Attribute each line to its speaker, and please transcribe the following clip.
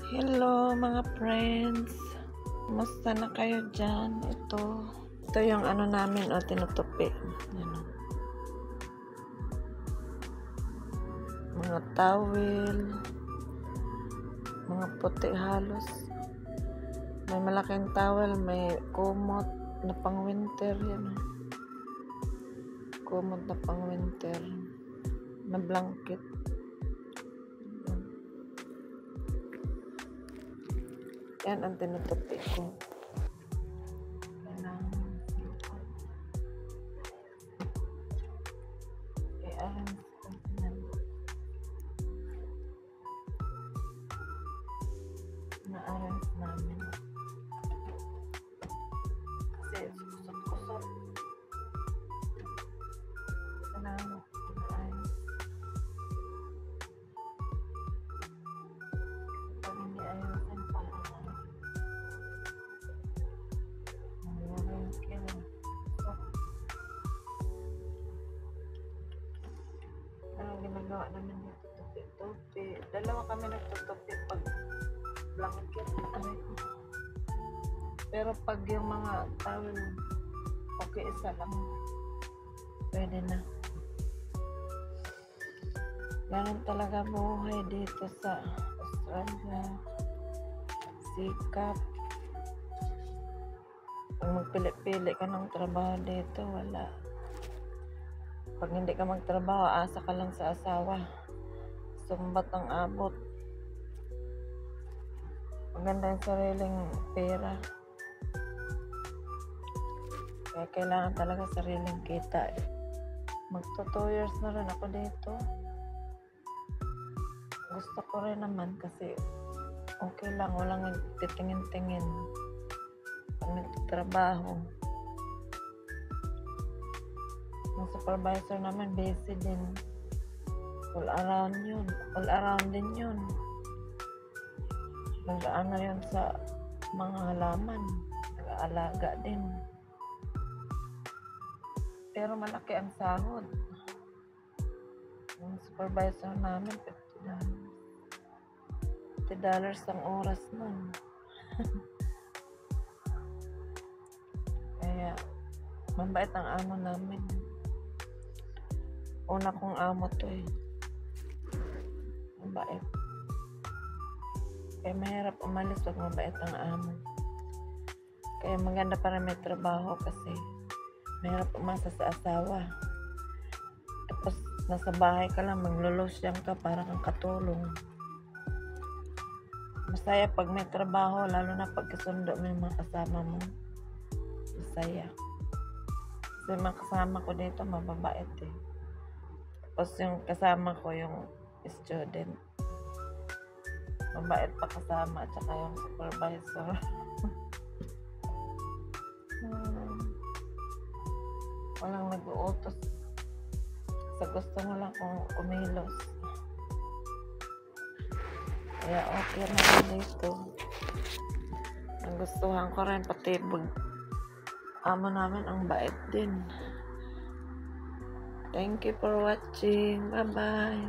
Speaker 1: Hello mga friends, kumusta na kayo dyan? Ito yung ano namin, tinutupi. Yan, mga towel, mga puti halos. May malaking towel, may kumot na pang winter. Yan, kumot na pang winter na blanket. Yan ang tinutupi ko. Na-arrange namin. Kasi kusot-kusot. Kailangan na-arrange. Pag hindi ayusin pa. Anong ginagawa namin dito? Tupi-tupi. Dalawa kami nagtutupi pag blanket. Pero pag yung mga towel, okay, isa lang. Pwede na. Ganun talaga buhay dito sa Australia. Sikap. Pag magpili-pili ka ng trabaho dito, wala. Pag hindi ka magtrabaho, asa ka lang sa asawa. Sumbat ang abot. Maganda yung sariling pera. Kaya kailangan talaga sariling kita. Magto 2 years na rin ako dito. Gusto ko rin naman kasi okay lang, walang titingin-tingin pag nagtatrabaho. Ang supervisor naman busy din. All around din yun. Nag-aano yun sa mga halaman. Nag-aalaga din. Pero malaki ang sahod. Yung supervisor namin, $50 ang oras nun. Kaya, mabait ang amo namin. Una kong amo to eh. Mabait. Kaya mahirap umalis pag mabait ang amo. Kaya maganda para may trabaho kasi mahirap umasa sa asawa. Tapos nasa bahay ka lang, maglulusyang ka para kang katulong. Masaya pag may trabaho, lalo na pag kasundo mo yung mga kasama mo. Masaya. Kasi yung mga kasama ko dito, mababait eh. Tapos yung kasama ko, yung student, mabait pa kasama, at saka yung supervisor. Walang nag-uutos. Sa gusto mo lang kung kumilos. Kaya okay na dito. Ang gustuhan ko rin, pati amo namin ang bait din. Thank you for watching. Bye-bye.